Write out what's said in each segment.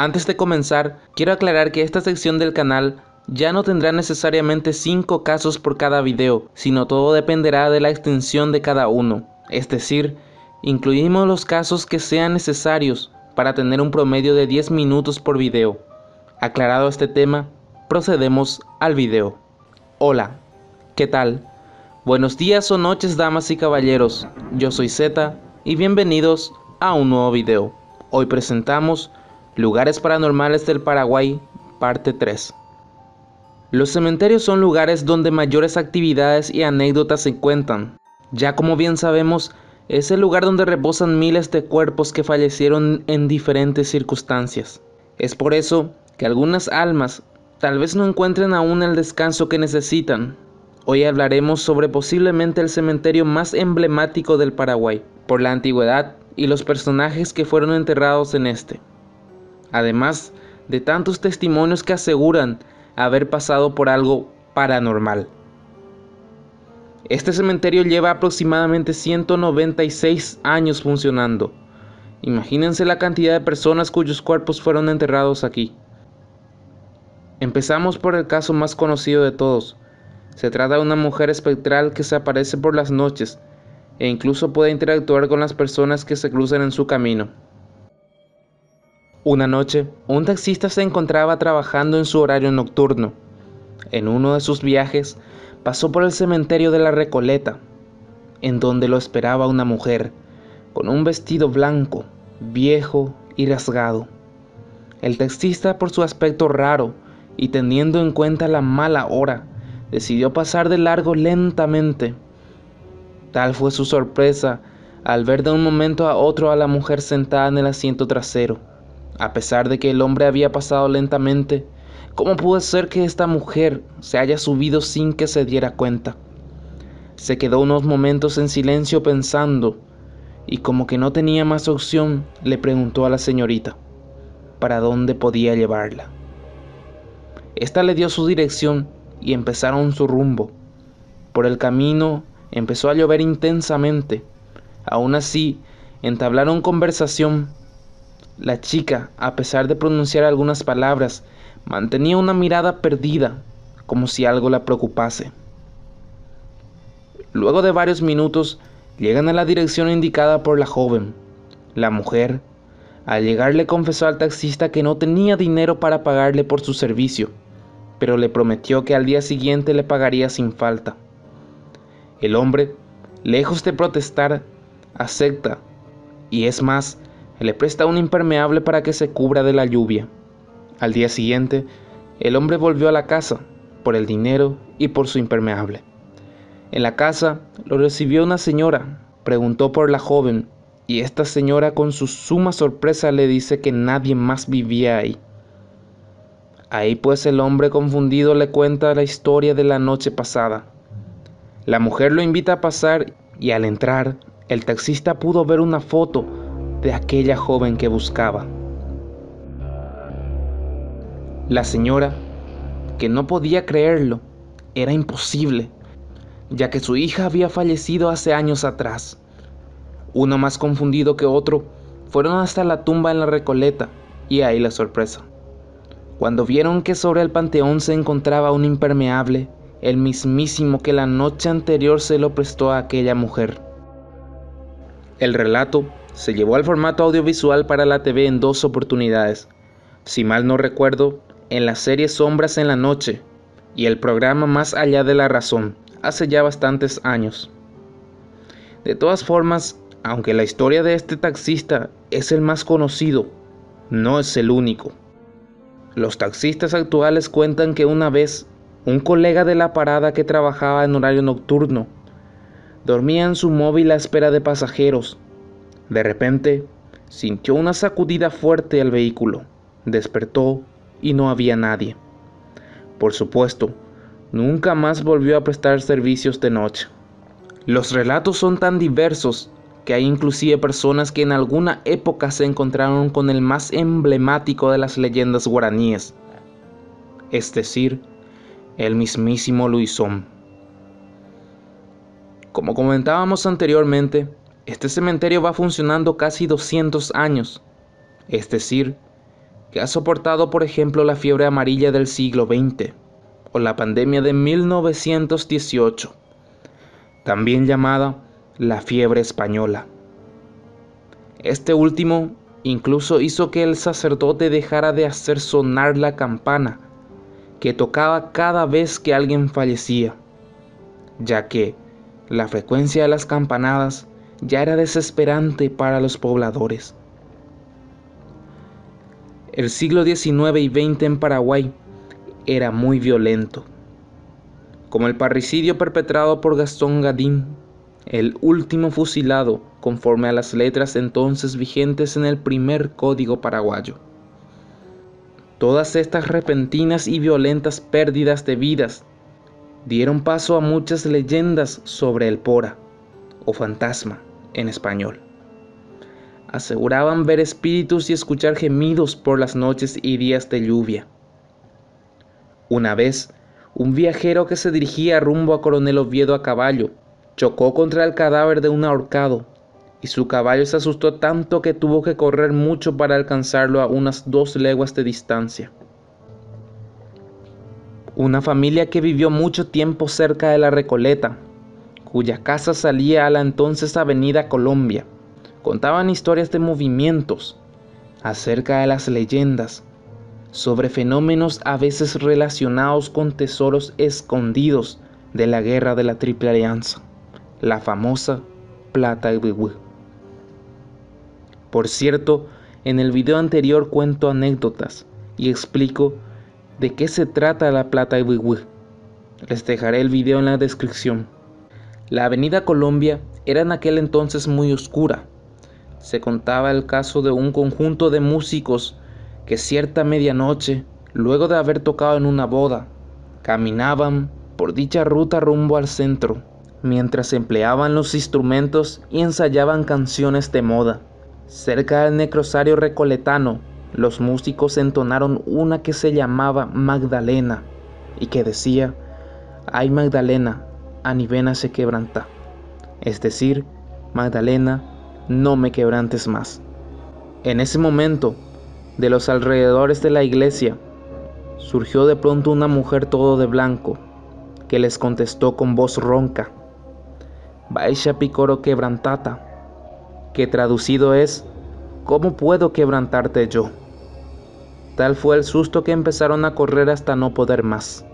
Antes de comenzar, quiero aclarar que esta sección del canal ya no tendrá necesariamente 5 casos por cada video, sino todo dependerá de la extensión de cada uno. Es decir, incluimos los casos que sean necesarios para tener un promedio de 10 minutos por video. Aclarado este tema, procedemos al video. Hola, ¿qué tal? Buenos días o noches, damas y caballeros. Yo soy Zeta y bienvenidos a un nuevo video. Hoy presentamos Lugares Paranormales del Paraguay, parte 3. Los cementerios son lugares donde mayores actividades y anécdotas se cuentan. Ya como bien sabemos, es el lugar donde reposan miles de cuerpos que fallecieron en diferentes circunstancias. Es por eso que algunas almas tal vez no encuentren aún el descanso que necesitan. Hoy hablaremos sobre posiblemente el cementerio más emblemático del Paraguay, por la antigüedad y los personajes que fueron enterrados en este. Además de tantos testimonios que aseguran haber pasado por algo paranormal. Este cementerio lleva aproximadamente 196 años funcionando. Imagínense la cantidad de personas cuyos cuerpos fueron enterrados aquí. Empezamos por el caso más conocido de todos. Se trata de una mujer espectral que se aparece por las noches e incluso puede interactuar con las personas que se cruzan en su camino. Una noche, un taxista se encontraba trabajando en su horario nocturno. En uno de sus viajes, pasó por el cementerio de la Recoleta, en donde lo esperaba una mujer, con un vestido blanco, viejo y rasgado. El taxista, por su aspecto raro y teniendo en cuenta la mala hora, decidió pasar de largo lentamente. Tal fue su sorpresa al ver de un momento a otro a la mujer sentada en el asiento trasero. A pesar de que el hombre había pasado lentamente, ¿cómo pudo ser que esta mujer se haya subido sin que se diera cuenta? Se quedó unos momentos en silencio pensando, y como que no tenía más opción, le preguntó a la señorita para dónde podía llevarla. Esta le dio su dirección y empezaron su rumbo. Por el camino empezó a llover intensamente. Aún así, entablaron conversación. La chica, a pesar de pronunciar algunas palabras, mantenía una mirada perdida, como si algo la preocupase. Luego de varios minutos, llegan a la dirección indicada por la joven. La mujer, al llegar, le confesó al taxista que no tenía dinero para pagarle por su servicio, pero le prometió que al día siguiente le pagaría sin falta. El hombre, lejos de protestar, acepta, y es más, le presta un impermeable para que se cubra de la lluvia. Al día siguiente, el hombre volvió a la casa, por el dinero y por su impermeable. En la casa lo recibió una señora, preguntó por la joven, y esta señora con su suma sorpresa le dice que nadie más vivía ahí. Ahí pues el hombre confundido le cuenta la historia de la noche pasada. La mujer lo invita a pasar y al entrar, el taxista pudo ver una foto de aquella joven que buscaba. La señora, que no podía creerlo, era imposible, ya que su hija había fallecido hace años atrás. Uno más confundido que otro, fueron hasta la tumba en la Recoleta, y ahí la sorpresa. Cuando vieron que sobre el panteón se encontraba un impermeable, el mismísimo que la noche anterior se lo prestó a aquella mujer. El relato se llevó al formato audiovisual para la TV en 2 oportunidades, si mal no recuerdo, en la serie Sombras en la Noche y el programa Más Allá de la Razón, hace ya bastantes años. De todas formas, aunque la historia de este taxista es el más conocido, no es el único. Los taxistas actuales cuentan que una vez, un colega de la parada que trabajaba en horario nocturno, dormía en su móvil a espera de pasajeros. De repente, sintió una sacudida fuerte al vehículo, despertó y no había nadie. Por supuesto, nunca más volvió a prestar servicios de noche. Los relatos son tan diversos que hay inclusive personas que en alguna época se encontraron con el más emblemático de las leyendas guaraníes, es decir, el mismísimo Luisón. Como comentábamos anteriormente, este cementerio va funcionando casi 200 años, es decir, que ha soportado, por ejemplo, la fiebre amarilla del siglo XX o la pandemia de 1918, también llamada la fiebre española. Este último incluso hizo que el sacerdote dejara de hacer sonar la campana que tocaba cada vez que alguien fallecía, ya que la frecuencia de las campanadas ya era desesperante para los pobladores. El siglo XIX y XX en Paraguay era muy violento, como el parricidio perpetrado por Gastón Gadín, el último fusilado conforme a las letras entonces vigentes en el primer código paraguayo. Todas estas repentinas y violentas pérdidas de vidas dieron paso a muchas leyendas sobre el Pora, o fantasma en español. Aseguraban ver espíritus y escuchar gemidos por las noches y días de lluvia. Una vez, un viajero que se dirigía rumbo a Coronel Oviedo a caballo chocó contra el cadáver de un ahorcado y su caballo se asustó tanto que tuvo que correr mucho para alcanzarlo a unas 2 leguas de distancia. Una familia que vivió mucho tiempo cerca de la Recoleta, cuya casa salía a la entonces Avenida Colombia, contaban historias de movimientos, acerca de las leyendas, sobre fenómenos a veces relacionados con tesoros escondidos de la guerra de la Triple Alianza, la famosa Plata Iwihue. Por cierto, en el video anterior cuento anécdotas y explico de qué se trata la Plata Iwihue. Les dejaré el video en la descripción. La Avenida Colombia era en aquel entonces muy oscura. Se contaba el caso de un conjunto de músicos que cierta medianoche, luego de haber tocado en una boda, caminaban por dicha ruta rumbo al centro, mientras empleaban los instrumentos y ensayaban canciones de moda. Cerca del necrosario recoletano, los músicos entonaron una que se llamaba Magdalena y que decía: «Ay Magdalena, a mi vena se quebranta», es decir, Magdalena, no me quebrantes más. En ese momento, de los alrededores de la iglesia, surgió de pronto una mujer todo de blanco, que les contestó con voz ronca: «Baisha picoro quebrantata», que traducido es: «¿Cómo puedo quebrantarte yo?». Tal fue el susto que empezaron a correr hasta no poder más.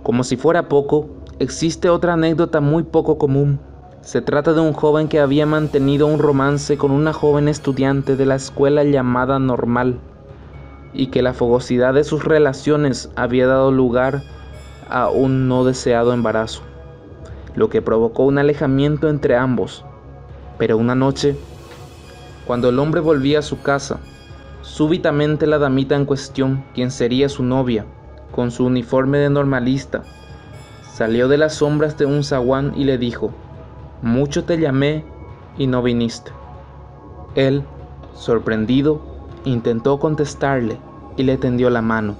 Como si fuera poco, existe otra anécdota muy poco común. Se trata de un joven que había mantenido un romance con una joven estudiante de la escuela llamada Normal, y que la fogosidad de sus relaciones había dado lugar a un no deseado embarazo, lo que provocó un alejamiento entre ambos. Pero una noche, cuando el hombre volvía a su casa, súbitamente la damita en cuestión, quien sería su novia, con su uniforme de normalista, salió de las sombras de un zaguán y le dijo: «Mucho te llamé y no viniste». Él, sorprendido, intentó contestarle y le tendió la mano,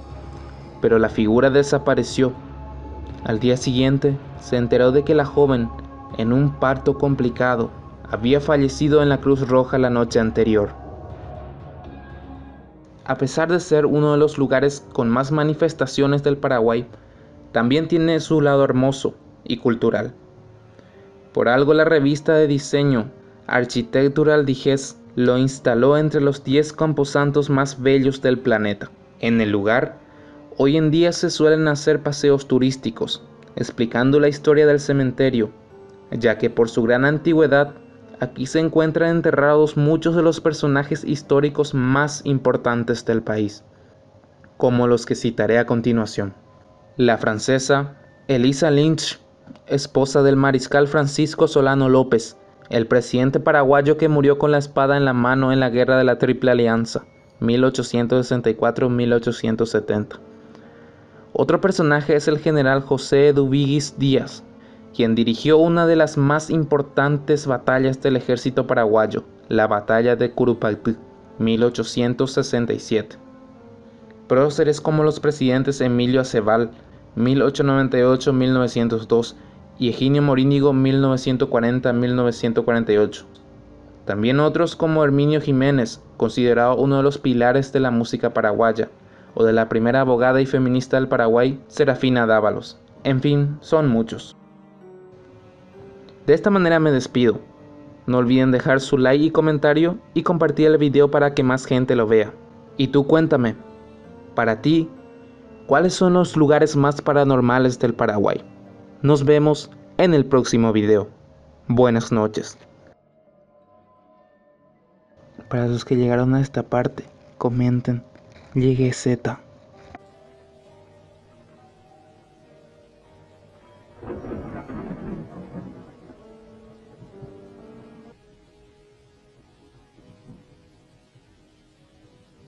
pero la figura desapareció. Al día siguiente se enteró de que la joven, en un parto complicado, había fallecido en la Cruz Roja la noche anterior. A pesar de ser uno de los lugares con más manifestaciones del Paraguay, también tiene su lado hermoso y cultural. Por algo la revista de diseño Architectural Digest lo instaló entre los 10 camposantos más bellos del planeta. En el lugar, hoy en día se suelen hacer paseos turísticos, explicando la historia del cementerio, ya que por su gran antigüedad, aquí se encuentran enterrados muchos de los personajes históricos más importantes del país, como los que citaré a continuación. La francesa Elisa Lynch, esposa del mariscal Francisco Solano López, el presidente paraguayo que murió con la espada en la mano en la guerra de la Triple Alianza, 1864-1870. Otro personaje es el general José Dubiguis Díaz, quien dirigió una de las más importantes batallas del ejército paraguayo, la batalla de Curupaytí, 1867. Próceres como los presidentes Emilio Aceval, 1898-1902, y Higinio Morínigo, 1940-1948. También otros como Herminio Jiménez, considerado uno de los pilares de la música paraguaya, o de la primera abogada y feminista del Paraguay, Serafina Dávalos. En fin, son muchos. De esta manera me despido. No olviden dejar su like y comentario y compartir el video para que más gente lo vea. Y tú cuéntame, para ti, ¿cuáles son los lugares más paranormales del Paraguay? Nos vemos en el próximo video. Buenas noches. Para los que llegaron a esta parte, comenten, llegué Z.